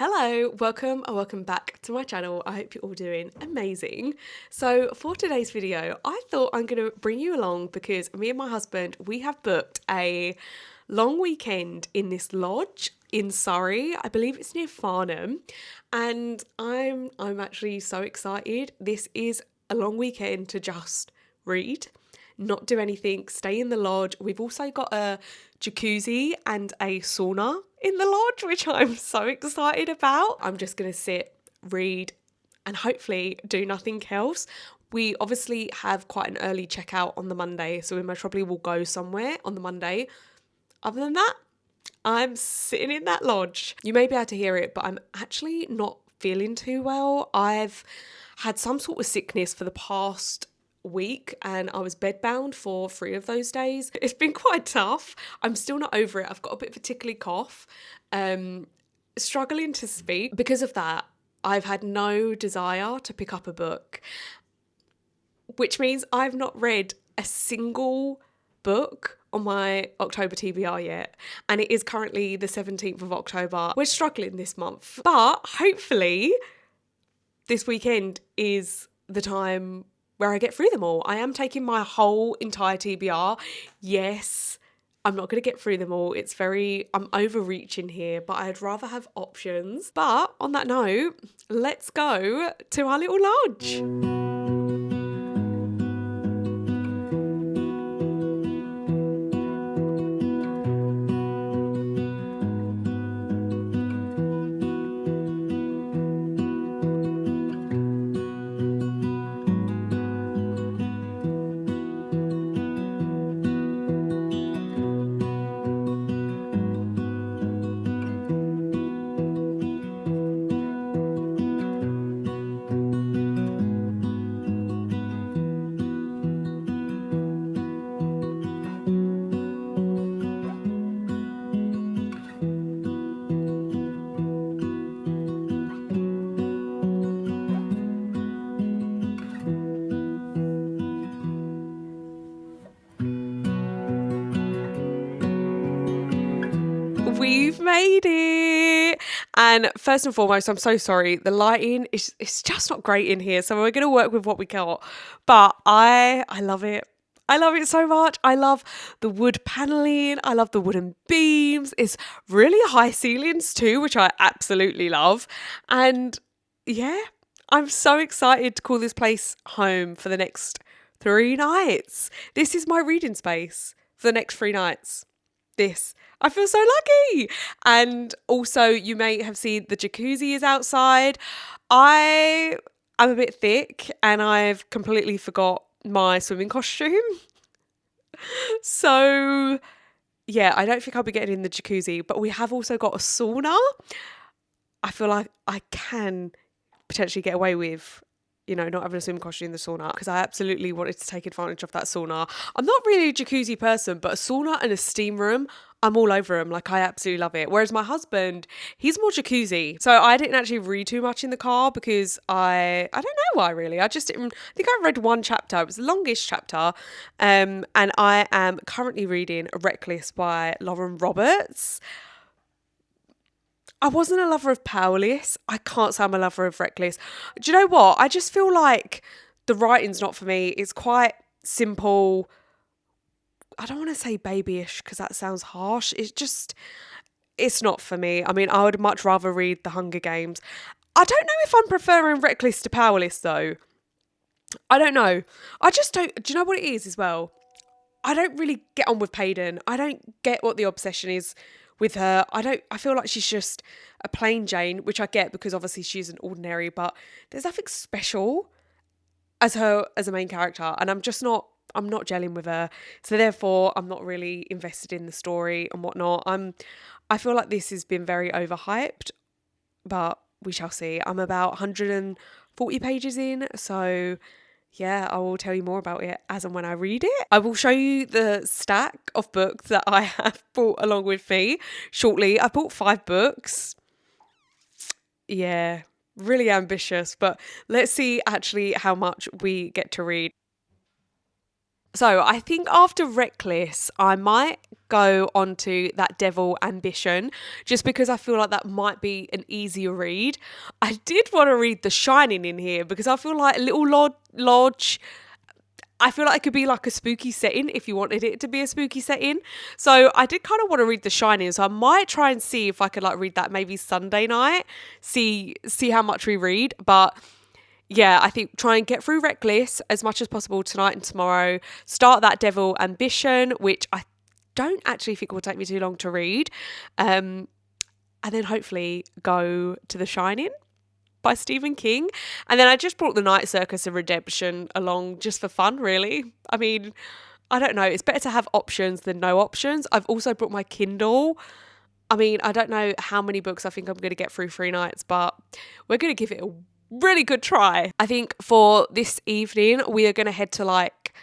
Hello, welcome back to my channel. I hope you're all doing amazing. So for today's video, I thought I'm going to bring you along because me and my husband, we have booked a long weekend in this lodge in Surrey. I believe it's near Farnham, and I'm actually so excited. This is a long weekend to just read, not do anything, stay in the lodge. We've also got a jacuzzi and a sauna in the lodge, which I'm so excited about. I'm just going to sit, read, and hopefully do nothing else. We obviously have quite an early checkout on the Monday, so we most probably will go somewhere on the Monday. Other than that, I'm sitting in that lodge. You may be able to hear it, but I'm actually not feeling too well. I've had some sort of sickness for the past week and I was bedbound for 3 of those days. It's been quite tough. I'm still not over it. I've got a bit of a tickly cough, struggling to speak. Because of that, I've had no desire to pick up a book, which means I've not read a single book on my October TBR yet, and it is currently the 17th of October. We're struggling this month, but hopefully this weekend is the time where I get through them all. I am taking my whole entire TBR. Yes, I'm not going to get through them all. I'm overreaching here, but I'd rather have options. But on that note, let's go to our little lodge. We've made it. And first and foremost, I'm so sorry. The lighting it's just not great in here. So we're going to work with what we got. But I love it. I love it so much. I love the wood paneling. I love the wooden beams. It's really high ceilings too, which I absolutely love. And yeah, I'm so excited to call this place home for the next 3 nights. This is my reading space for the next 3 nights. I feel so lucky. And also, you may have seen the jacuzzi is outside. I'm a bit thick and I've completely forgot my swimming costume. So yeah, I don't think I'll be getting in the jacuzzi, but we have also got a sauna. I feel like I can potentially get away with, not having a swimming costume in the sauna, because I absolutely wanted to take advantage of that sauna. I'm not really a jacuzzi person, but a sauna and a steam room, I'm all over them. Like, I absolutely love it. Whereas my husband, he's more jacuzzi. So I didn't actually read too much in the car because I don't know why really. I think I read 1 chapter. It was the longest chapter. And I am currently reading Reckless by Lauren Roberts. I wasn't a lover of Powerless. I can't say I'm a lover of Reckless. Do you know what? I just feel like the writing's not for me. It's quite simple. I don't want to say babyish because that sounds harsh. It's not for me. I mean, I would much rather read The Hunger Games. I don't know if I'm preferring Reckless to Powerless though. I don't know. I just don't. Do you know what it is as well? I don't really get on with Payden. I don't get what the obsession is with her. I feel like she's just a plain Jane, which I get because obviously she's an ordinary, but there's nothing special as her as a main character, and I'm not gelling with her. So therefore I'm not really invested in the story and whatnot. I feel like this has been very overhyped, but we shall see. I'm about 140 pages in, so yeah, I will tell you more about it as and when I read it. I will show you the stack of books that I have brought along with me shortly. I bought 5 books. Yeah, really ambitious, but let's see actually how much we get to read. So I think after Reckless, I might go on to that Devil Ambition, just because I feel like that might be an easier read. I did want to read The Shining in here because I feel like a little lodge. I feel like it could be like a spooky setting if you wanted it to be a spooky setting. So I did kind of want to read The Shining. So I might try and see if I could like read that maybe Sunday night, see how much we read. But yeah, I think try and get through Reckless as much as possible tonight and tomorrow. Start that Devil Ambition, which I don't actually think will take me too long to read. And then hopefully go to The Shining by Stephen King. And then I just brought The Night Circus and Redemption along just for fun, really. I mean, I don't know. It's better to have options than no options. I've also brought my Kindle. I mean, I don't know how many books I think I'm going to get through 3 nights, but we're going to give it a really good try. I think for this evening, we are going to head to like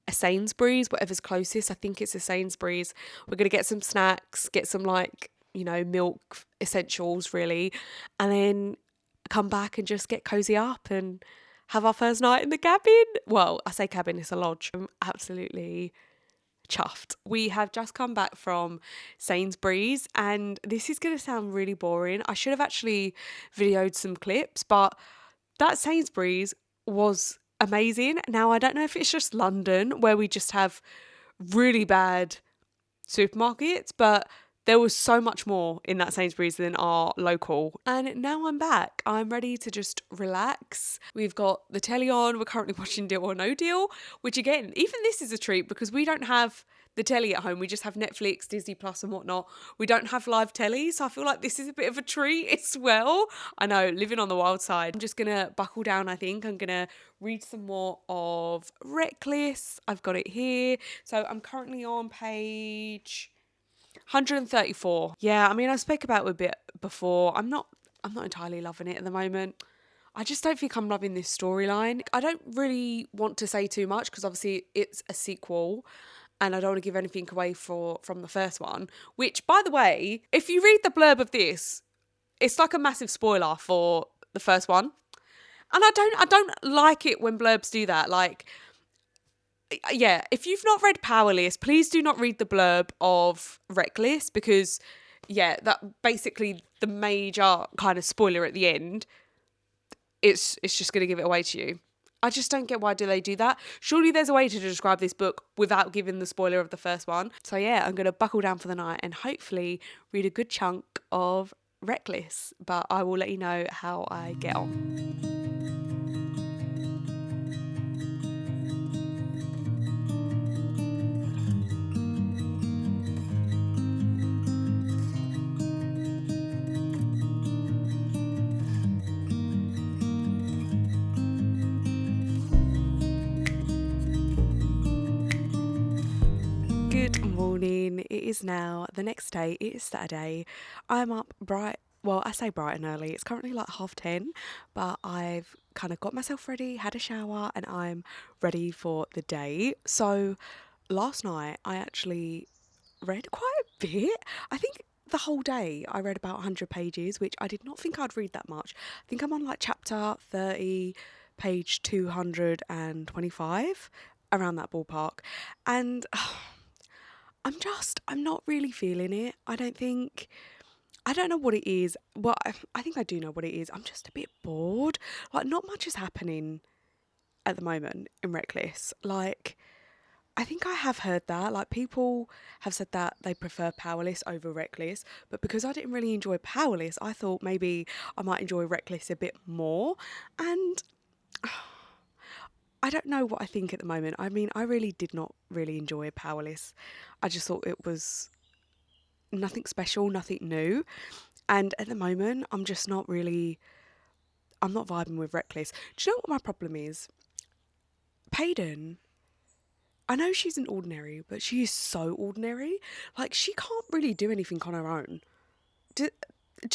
a Sainsbury's, whatever's closest. I think it's a Sainsbury's. We're going to get some snacks, get some like, you know, milk essentials really, and then come back and just get cozy up and have our first night in the cabin. Well, I say cabin, it's a lodge. I'm absolutely chuffed. We have just come back from Sainsbury's, and this is going to sound really boring. I should have actually videoed some clips, but that Sainsbury's was amazing. Now, I don't know if it's just London where we just have really bad supermarkets, but there was so much more in that Sainsbury's than our local. And now I'm back. I'm ready to just relax. We've got the telly on. We're currently watching Deal or No Deal, which again, even this is a treat because we don't have the telly at home. We just have Netflix, Disney Plus and whatnot. We don't have live telly. So I feel like this is a bit of a treat as well. I know, living on the wild side. I'm just going to buckle down, I think. I'm going to read some more of Reckless. I've got it here. So I'm currently on page 134. Yeah, I mean, I spoke about it a bit before. I'm not entirely loving it at the moment. I just don't think I'm loving this storyline. I don't really want to say too much because obviously it's a sequel and I don't want to give anything away from the first one, which, by the way, if you read the blurb of this, it's like a massive spoiler for the first one. And I don't like it when blurbs do that. Like, yeah, if you've not read Powerless, please do not read the blurb of Reckless because, yeah, that basically the major kind of spoiler at the end, it's just going to give it away to you. I just don't get why do they do that. Surely there's a way to describe this book without giving the spoiler of the first one. So yeah, I'm going to buckle down for the night and hopefully read a good chunk of Reckless, but I will let you know how I get on. Good morning. It is now the next day. It is Saturday. I'm up bright. Well, I say bright and early. It's currently like 10:30, but I've kind of got myself ready, had a shower, and I'm ready for the day. So last night I actually read quite a bit. I think the whole day I read about 100 pages, which I did not think I'd read that much. I think I'm on like chapter 30, page 225, around that ballpark. And I'm not really feeling it. I don't know what it is. Well, I think I do know what it is. I'm just a bit bored. Like, not much is happening at the moment in Reckless. Like, I think I have heard that. Like, people have said that they prefer Powerless over Reckless. But because I didn't really enjoy Powerless, I thought maybe I might enjoy Reckless a bit more. And I don't know what I think at the moment. I mean, I really did not really enjoy Powerless. I just thought it was nothing special, nothing new. And at the moment, I'm not vibing with Reckless. Do you know what my problem is? Payden, I know she's an ordinary, but she is so ordinary. Like, she can't really do anything on her own. Do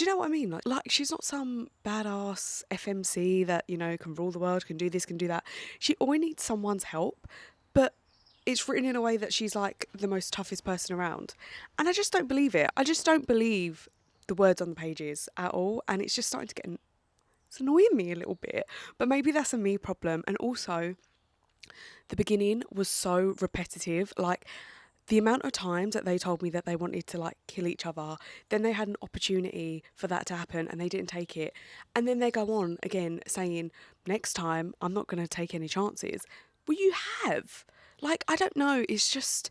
you know what I mean? Like she's not some badass FMC that, you know, can rule the world, can do this, can do that. She always needs someone's help, but it's written in a way that she's like the most toughest person around. And I just don't believe it. I just don't believe the words on the pages at all. And it's just starting to it's annoying me a little bit. But maybe that's a me problem. And also, the beginning was so repetitive. Like, the amount of times that they told me that they wanted to like kill each other, then they had an opportunity for that to happen and they didn't take it. And then they go on again saying, next time I'm not going to take any chances. Well, you have. Like, I don't know. It's just,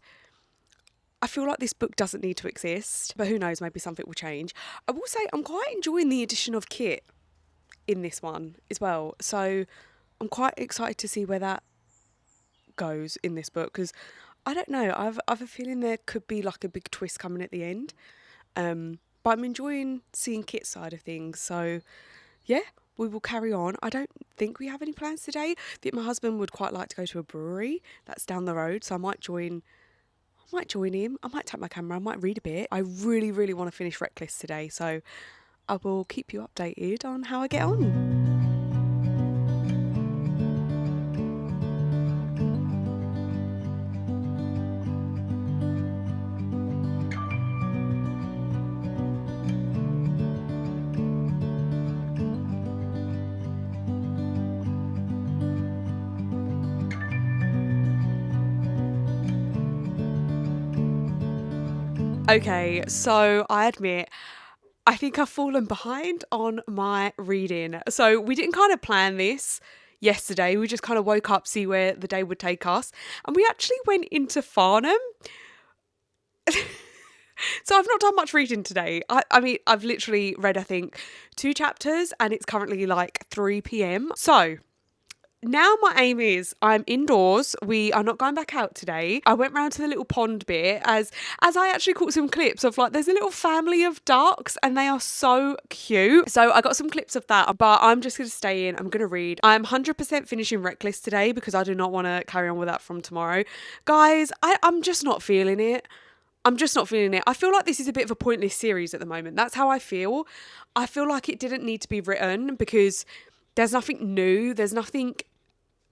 I feel like this book doesn't need to exist, but who knows, maybe something will change. I will say I'm quite enjoying the addition of Kit in this one as well. So I'm quite excited to see where that goes in this book, because I don't know, I've a feeling there could be like a big twist coming at the end. But I'm enjoying seeing Kit's side of things. So yeah, we will carry on. I don't think we have any plans today. I think my husband would quite like to go to a brewery that's down the road, so I might join him. I might take my camera, I might read a bit. I really, really want to finish Reckless today, so I will keep you updated on how I get on. Okay, so I admit, I think I've fallen behind on my reading. So we didn't kind of plan this yesterday. We just kind of woke up, see where the day would take us. And we actually went into Farnham. So I've not done much reading today. I mean, I've literally read, I think, 2 chapters and it's currently like 3 p.m. So now my aim is I'm indoors. We are not going back out today. I went round to the little pond bit as I actually caught some clips of like, there's a little family of ducks and they are so cute. So I got some clips of that, but I'm just going to stay in. I'm going to read. I'm 100% finishing Reckless today because I do not want to carry on with that from tomorrow. Guys, I'm just not feeling it. I'm just not feeling it. I feel like this is a bit of a pointless series at the moment. That's how I feel. I feel like it didn't need to be written because there's nothing new. There's nothing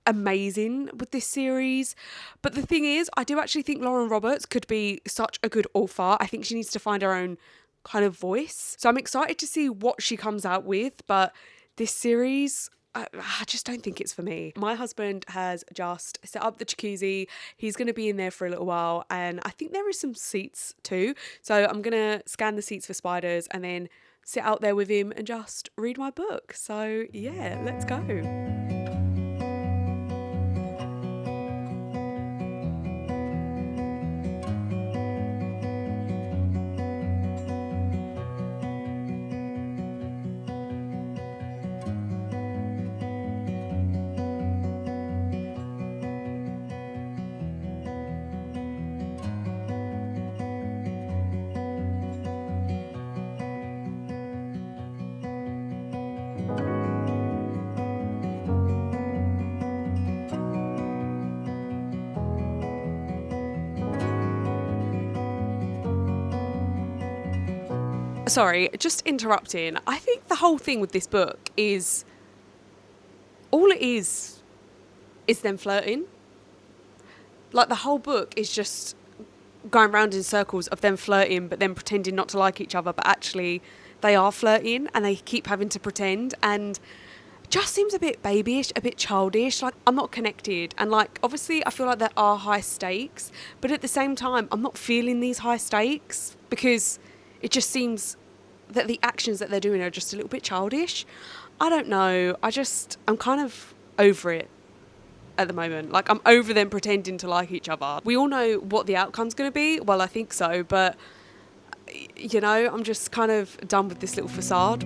amazing with this series. But the thing is, I do actually think Lauren Roberts could be such a good author. I think she needs to find her own kind of voice. So I'm excited to see what she comes out with. But this series, I just don't think it's for me. My husband has just set up the jacuzzi. He's going to be in there for a little while. And I think there is some seats too. So I'm going to scan the seats for spiders and then sit out there with him and just read my book. So yeah, let's go. Sorry, just interrupting. I think the whole thing with this book is, all it is them flirting. Like the whole book is just going round in circles of them flirting, but then pretending not to like each other, but actually they are flirting and they keep having to pretend, and it just seems a bit babyish, a bit childish. Like, I'm not connected, and like obviously I feel like there are high stakes, but at the same time I'm not feeling these high stakes because it just seems that the actions that they're doing are just a little bit childish. I don't know. I'm kind of over it at the moment. Like, I'm over them pretending to like each other. We all know what the outcome's going to be. Well, I think so. But, you know, I'm just kind of done with this little facade.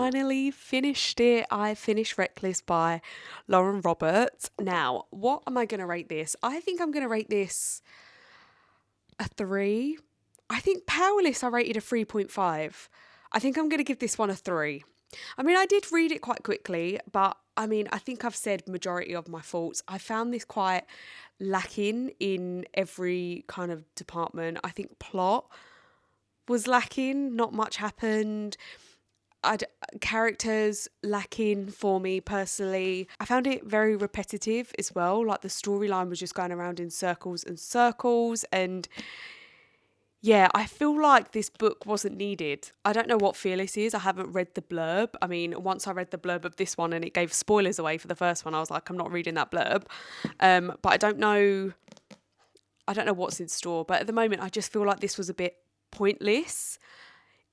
finally finished it. I finished Reckless by Lauren Roberts. Now, what am I going to rate this? I think I'm going to rate this a 3. I think Powerless I rated a 3.5. I think I'm going to give this one a 3. I mean, I did read it quite quickly, but I mean, I think I've said majority of my faults. I found this quite lacking in every kind of department. I think plot was lacking, not much happened. Characters lacking for me personally. I found it very repetitive as well. Like the storyline was just going around in circles and circles, and yeah, I feel like this book wasn't needed. I don't know what Fearless is. I haven't read the blurb. I mean, once I read the blurb of this one and it gave spoilers away for the first one, I was like, I'm not reading that blurb. But I don't know what's in store. But at the moment, I just feel like this was a bit pointless.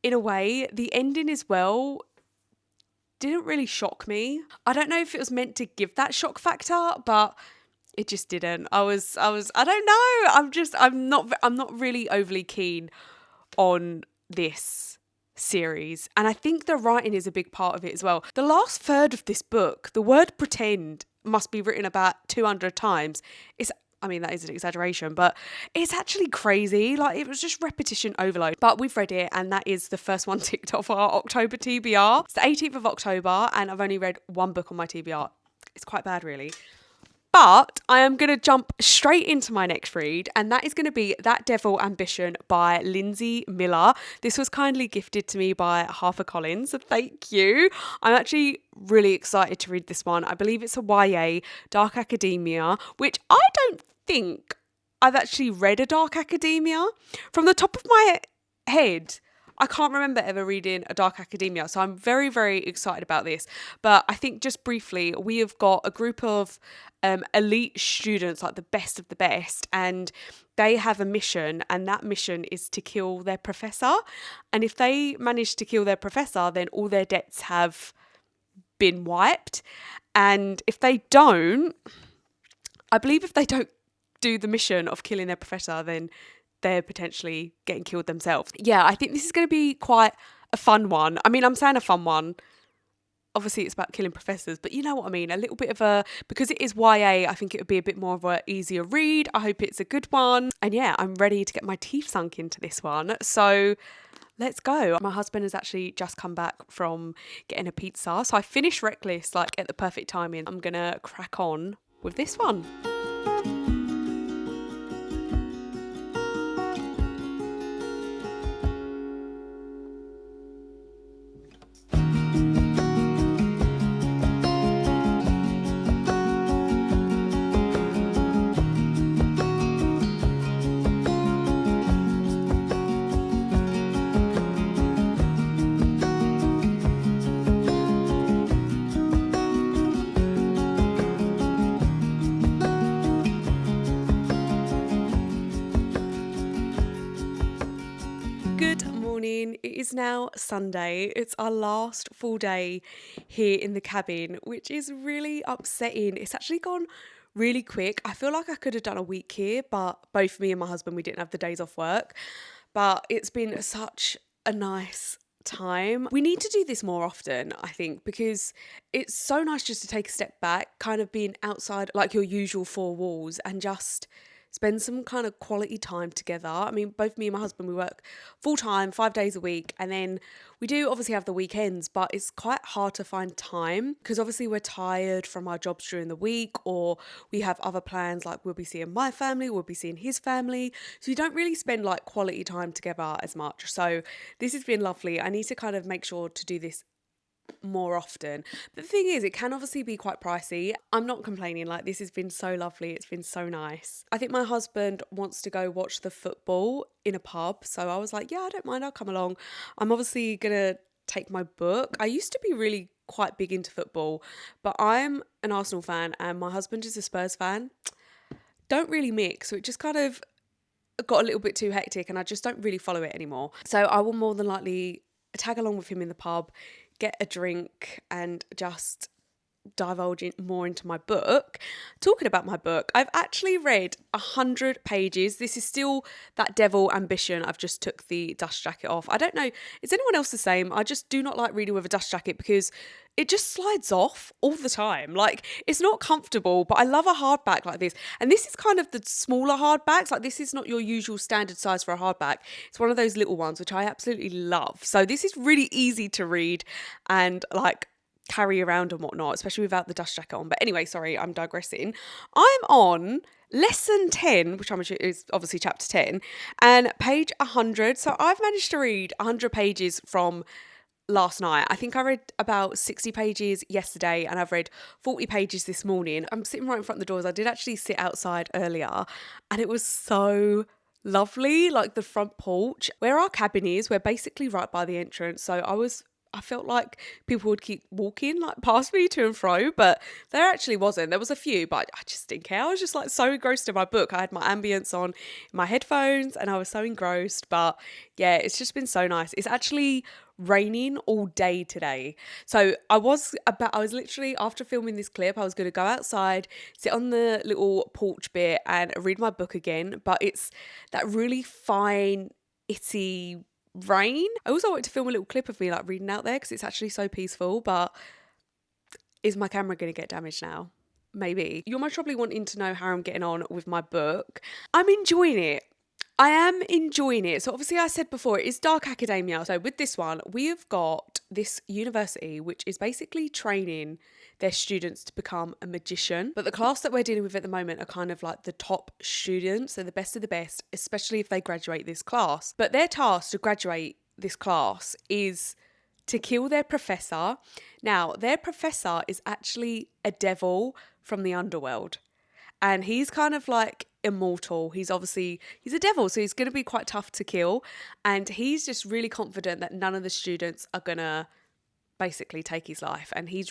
In a way, the ending as well didn't really shock me. I don't know if it was meant to give that shock factor, but it just didn't. I don't know. I'm not really overly keen on this series. And I think the writing is a big part of it as well. The last third of this book, the word pretend must be written about 200 times. I mean, that is an exaggeration, but it's actually crazy. Like, it was just repetition overload. But we've read it, and that is the first one ticked off our October TBR. It's the 18th of October, and I've only read one book on my TBR. It's quite bad, really. But I am going to jump straight into my next read, and that is going to be That Devil Ambition by Lindsey Miller. This was kindly gifted to me by HarperCollins, so thank you. I'm actually really excited to read this one. I believe it's a YA, dark academia, which I don't think I've actually read a dark academia. From the top of my head, I can't remember ever reading a dark academia, so I'm very, very excited about this. But I think just briefly, we have got a group of elite students, like the best of the best, and they have a mission, and that mission is to kill their professor. And if they manage to kill their professor, then all their debts have been wiped. And if they don't, I believe if they don't do the mission of killing their professor, then they're potentially getting killed themselves. Yeah, I think this is going to be quite a fun one. I mean, I'm saying a fun one. Obviously, it's about killing professors, but you know what I mean? A little bit of because it is YA, I think it would be a bit more of an easier read. I hope it's a good one. And yeah, I'm ready to get my teeth sunk into this one. So let's go. My husband has actually just come back from getting a pizza. So I finished Reckless like at the perfect timing. I'm going to crack on with this one. It is now Sunday. It's our last full day here in the cabin, which is really upsetting. It's actually gone really quick. I feel like I could have done a week here, but both me and my husband, we didn't have the days off work. But it's been such a nice time. We need to do this more often, I think, because it's so nice just to take a step back, kind of being outside like your usual four walls and just spend some kind of quality time together. I mean, both me and my husband, we work full time, 5 days a week. And then we do obviously have the weekends, but it's quite hard to find time because obviously we're tired from our jobs during the week, or we have other plans like we'll be seeing my family, we'll be seeing his family. So we don't really spend like quality time together as much. So this has been lovely. I need to kind of make sure to do this more often. But the thing is, it can obviously be quite pricey. I'm not complaining, like this has been so lovely, it's been so nice. I think my husband wants to go watch the football in a pub, so I was like, yeah, I don't mind, I'll come along. I'm obviously gonna take my book. I used to be really quite big into football, but I'm an Arsenal fan and my husband is a Spurs fan. Don't really mix, so it just kind of got a little bit too hectic and I just don't really follow it anymore. So I will more than likely tag along with him in the pub, get a drink and just divulging more into my book. Talking about my book, I've actually read 100 pages. This is still that devil ambition. I've just took the dust jacket off. I don't know, is anyone else the same? I just do not like reading with a dust jacket because it just slides off all the time. Like, it's not comfortable, but I love a hardback like this. And this is kind of the smaller hardbacks. Like, this is not your usual standard size for a hardback. It's one of those little ones, which I absolutely love. So this is really easy to read and like carry around and whatnot, especially without the dust jacket on. But anyway, sorry, I'm digressing. I'm on lesson 10, which is obviously chapter 10, and page 100. So I've managed to read 100 pages from last night. I think I read about 60 pages yesterday and I've read 40 pages this morning. I'm sitting right in front of the doors. I did actually sit outside earlier and it was so lovely. Like, the front porch where our cabin is, we're basically right by the entrance. So I felt like people would keep walking like past me to and fro, but there actually wasn't. There was a few, but I just didn't care. I was just like so engrossed in my book. I had my ambience on, my headphones, and I was so engrossed. But yeah, it's just been so nice. It's actually raining all day today. So I was literally, after filming this clip, I was going to go outside, sit on the little porch bit and read my book again. But it's that really fine, itty rain. I also wanted to film a little clip of me like reading out there because it's actually so peaceful, but is my camera going to get damaged now? Maybe. You're most probably wanting to know how I'm getting on with my book. I'm enjoying it. I am enjoying it. So obviously I said before, it is dark academia. So with this one, we have got this university which is basically training their students to become a magician. But the class that we're dealing with at the moment are kind of like the top students. They're the best of the best, especially if they graduate this class. But their task to graduate this class is to kill their professor. Now, their professor is actually a devil from the underworld. And he's kind of like immortal. He's a devil, so he's going to be quite tough to kill. And he's just really confident that none of the students are going to basically take his life. And he's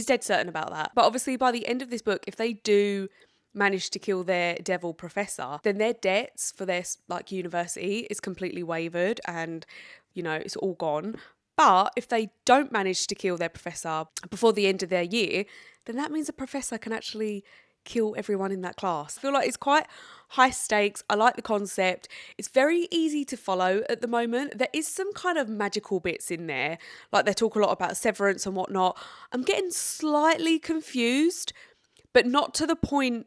dead certain about that. But obviously by the end of this book, if they do manage to kill their devil professor, then their debts for their like university is completely waived and, you know, it's all gone. But if they don't manage to kill their professor before the end of their year, then that means the professor can actually kill everyone in that class. I feel like it's quite high stakes. I like the concept. It's very easy to follow at the moment. There is some kind of magical bits in there. Like, they talk a lot about severance and whatnot. I'm getting slightly confused, but not to the point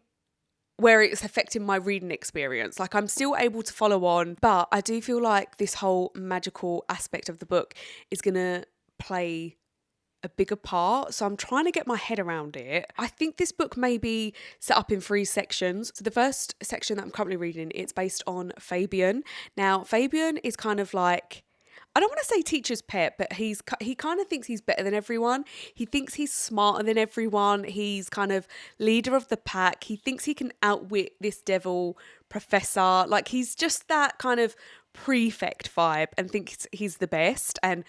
where it's affecting my reading experience. Like, I'm still able to follow on, but I do feel like this whole magical aspect of the book is going to play a bigger part. So I'm trying to get my head around it. I think this book may be set up in 3 sections. So the first section that I'm currently reading, it's based on Fabian. Now, Fabian is kind of like, I don't want to say teacher's pet, but he kind of thinks he's better than everyone. He thinks he's smarter than everyone. He's kind of leader of the pack. He thinks he can outwit this devil professor. Like, he's just that kind of prefect vibe and thinks he's the best and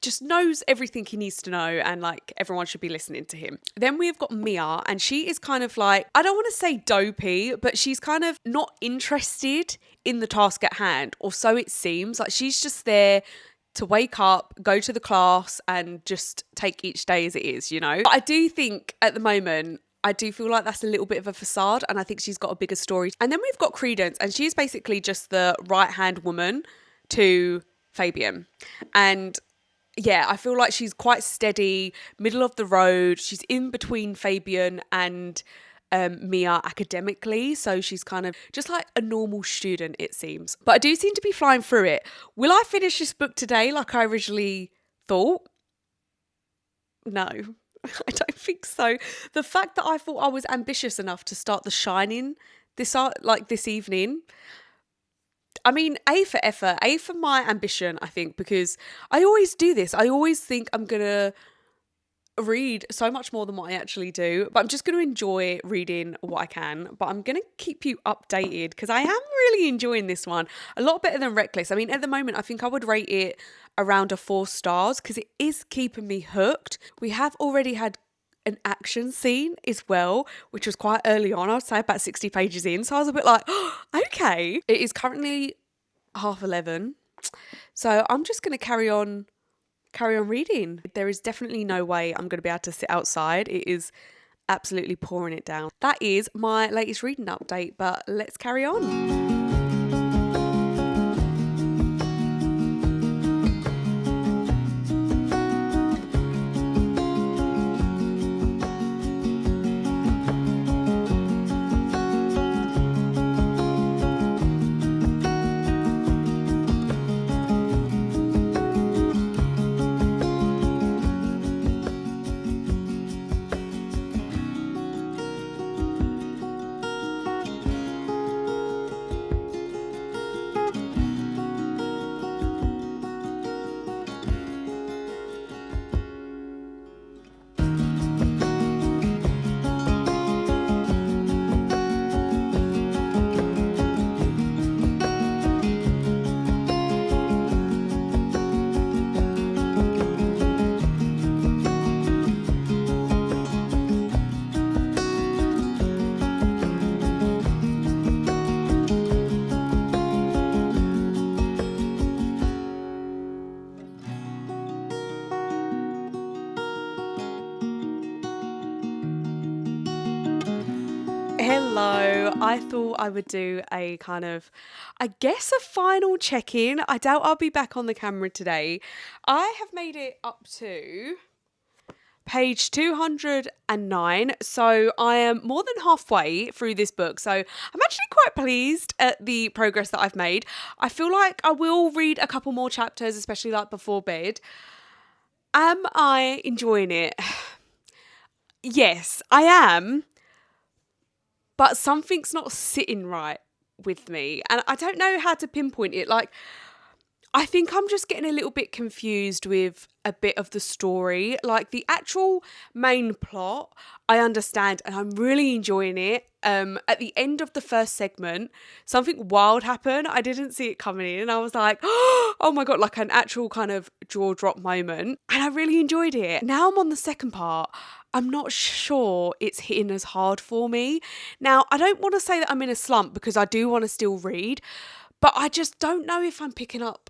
just knows everything he needs to know, and like everyone should be listening to him. Then we've got Mia, and she is kind of like, I don't want to say dopey, but she's kind of not interested in the task at hand, or so it seems. Like, she's just there to wake up, go to the class and just take each day as it is, you know. But I do think at the moment, I do feel like that's a little bit of a facade, and I think she's got a bigger story. And then we've got Credence, and she's basically just the right-hand woman to Fabian. And yeah, I feel like she's quite steady, middle of the road. She's in between Fabian and Mia academically. So she's kind of just like a normal student, it seems. But I do seem to be flying through it. Will I finish this book today like I originally thought? No, I don't think so. The fact that I thought I was ambitious enough to start The Shining this evening, I mean, A for effort, A for my ambition, I think, because I always do this. I always think I'm going to read so much more than what I actually do, but I'm just going to enjoy reading what I can. But I'm going to keep you updated because I am really enjoying this one. A lot better than Reckless. I mean, at the moment, I think I would rate it around a 4 stars because it is keeping me hooked. We have already had an action scene as well, which was quite early on. I'd say about 60 pages in. So I was a bit like, oh, okay. It is currently 11:30. So I'm just going to carry on carry on reading. There is definitely no way I'm going to be able to sit outside. It is absolutely pouring it down. That is my latest reading update, but let's carry on. Hello, I thought I would do a kind of, I guess, a final check-in. I doubt I'll be back on the camera today. I have made it up to page 209, so I am more than halfway through this book, so I'm actually quite pleased at the progress that I've made. I feel like I will read a couple more chapters, especially like before bed. Am I enjoying it? Yes, I am. But something's not sitting right with me. And I don't know how to pinpoint it. Like, I think I'm just getting a little bit confused with a bit of the story. Like, the actual main plot, I understand and I'm really enjoying it. At the end of the first segment, something wild happened. I didn't see it coming in. And I was like, oh my God, like an actual kind of jaw drop moment. And I really enjoyed it. Now I'm on the second part. I'm not sure it's hitting as hard for me. Now, I don't want to say that I'm in a slump because I do want to still read, but I just don't know if I'm picking up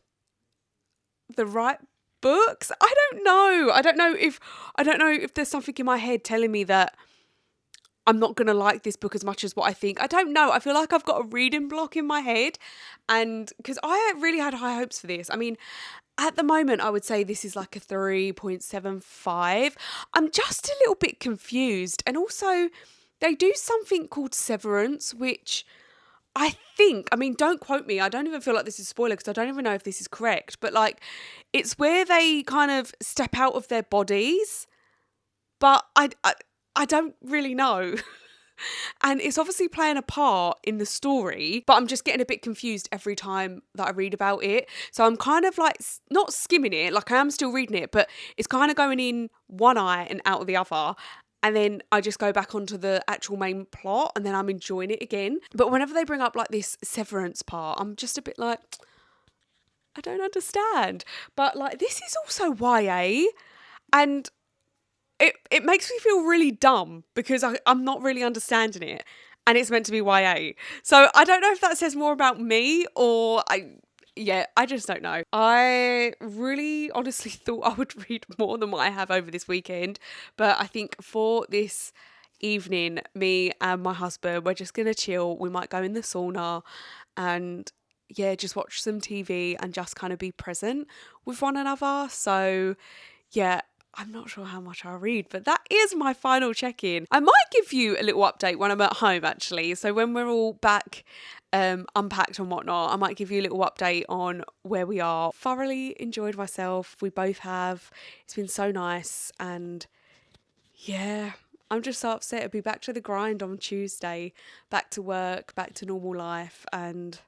the right books. I don't know. I don't know if there's something in my head telling me that I'm not going to like this book as much as what I think. I don't know. I feel like I've got a reading block in my head, and because I really had high hopes for this. I mean, at the moment, I would say this is like a 3.75. I'm just a little bit confused. And also, they do something called severance, which I think, I mean, don't quote me. I don't even feel like this is a spoiler because I don't even know if this is correct. But like, it's where they kind of step out of their bodies. But I don't really know. And it's obviously playing a part in the story, but I'm just getting a bit confused every time that I read about it. So I'm kind of like not skimming it, like I am still reading it, but it's kind of going in one eye and out of the other. And then I just go back onto the actual main plot and then I'm enjoying it again. But whenever they bring up like this severance part, I'm just a bit like, I don't understand. But like, this is also YA, and it makes me feel really dumb because I'm not really understanding it, and it's meant to be YA. So I don't know if that says more about me or I just don't know. I really honestly thought I would read more than what I have over this weekend, but I think for this evening, me and my husband, we're just gonna chill. We might go in the sauna and just watch some TV and just kind of be present with one another. So I'm not sure how much I'll read, but that is my final check-in. I might give you a little update when I'm at home, actually. So when we're all back, unpacked and whatnot, I might give you a little update on where we are. Thoroughly enjoyed myself. We both have. It's been so nice. And I'm just so upset to be back to the grind on Tuesday. Back to work, back to normal life, and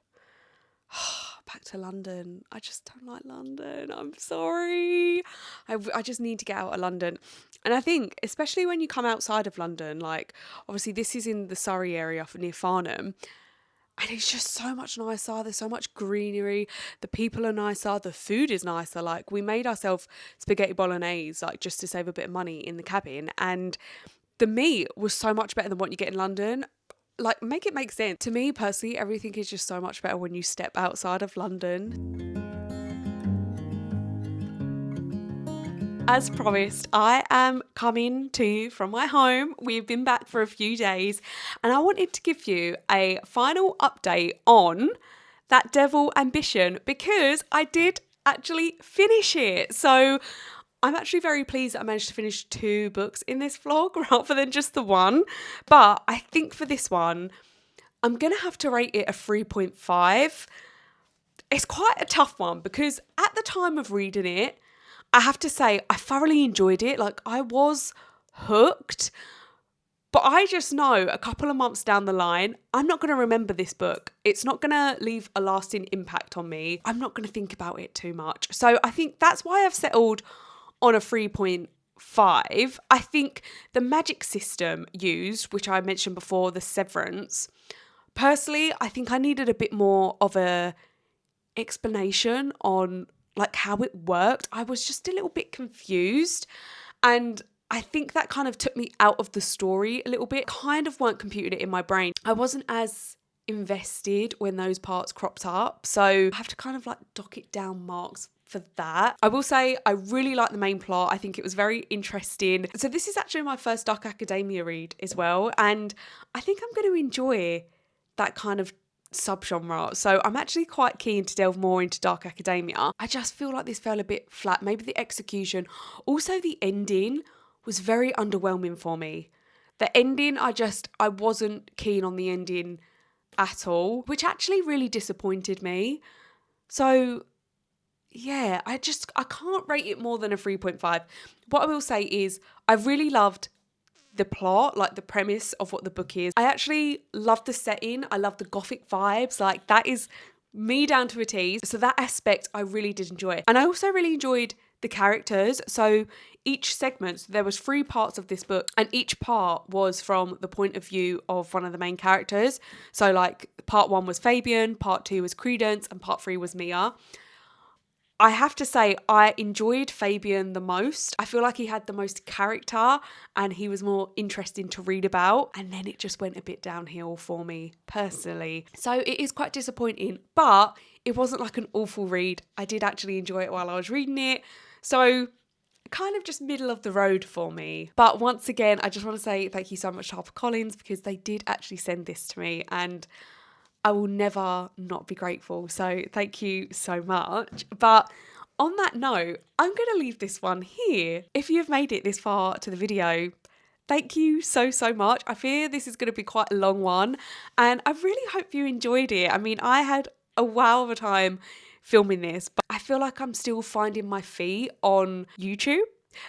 back to London. I just don't like London. I'm sorry. I just need to get out of London. And I think, especially when you come outside of London, like, obviously this is in the Surrey area near Farnham, and it's just so much nicer. There's so much greenery. The people are nicer. The food is nicer. Like, we made ourselves spaghetti bolognese, like, just to save a bit of money in the cabin. And the meat was so much better than what you get in London. Like, make it make sense. To me, personally, everything is just so much better when you step outside of London. as promised, I am coming to you from my home. We've been back for a few days and I wanted to give you a final update on That Devil Ambition because I did actually finish it. So I'm actually very pleased that I managed to finish 2 books in this vlog rather than just the one. But I think for this one, I'm going to have to rate it a 3.5. It's quite a tough one because at the time of reading it, I have to say I thoroughly enjoyed it. Like, I was hooked. But I just know a couple of months down the line, I'm not going to remember this book. It's not going to leave a lasting impact on me. I'm not going to think about it too much. So I think that's why I've settled on a 3.5. I think the magic system used, which I mentioned before, the severance, personally, I think I needed a bit more of a explanation on like how it worked. I was just a little bit confused, and I think that kind of took me out of the story a little bit. Kind of weren't computing it in my brain. I wasn't as invested when those parts cropped up, so I have to kind of like dock it down marks for that. I will say I really like the main plot. I think it was very interesting. So this is actually my first dark academia read as well, and I think I'm going to enjoy that kind of subgenre. So I'm actually quite keen to delve more into dark academia. I just feel like this fell a bit flat. Maybe the execution. Also the ending was very underwhelming for me. The ending, I wasn't keen on the ending at all, which actually really disappointed me. So yeah, I can't rate it more than a 3.5. What I will say is I really loved the plot, like the premise of what the book is. I actually love the setting. I love the gothic vibes. Like, that is me down to a T. So that aspect I really did enjoy. And I also really enjoyed the characters. So each segment, so there was 3 parts of this book, and each part was from the point of view of one of the main characters. So like part 1 was Fabian, part 2 was Credence, and part 3 was Mia. I have to say, I enjoyed Fabian the most. I feel like he had the most character and he was more interesting to read about. And then it just went a bit downhill for me personally. So it is quite disappointing, but it wasn't like an awful read. I did actually enjoy it while I was reading it. So kind of just middle of the road for me. But once again, I just want to say thank you so much to HarperCollins because they did actually send this to me and I will never not be grateful. So thank you so much. But on that note, I'm going to leave this one here. If you've made it this far to the video, thank you so much. I fear this is going to be quite a long one and I really hope you enjoyed it. I mean, I had a wow of a time filming this, but I feel like I'm still finding my feet on YouTube.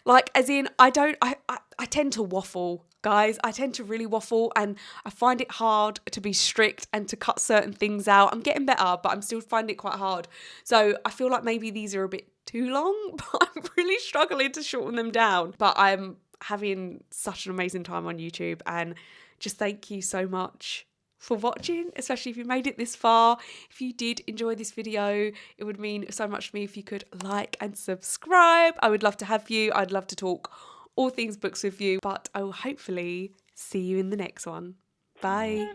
Like, as in, I tend to waffle, guys. I tend to really waffle and I find it hard to be strict and to cut certain things out. I'm getting better, but I'm still finding it quite hard. So I feel like maybe these are a bit too long, but I'm really struggling to shorten them down. But I'm having such an amazing time on YouTube and just thank you so much for watching, especially if you made it this far. If you did enjoy this video, it would mean so much to me if you could like and subscribe. I would love to have you. I'd love to talk all things books with you, but I will hopefully see you in the next one. Bye.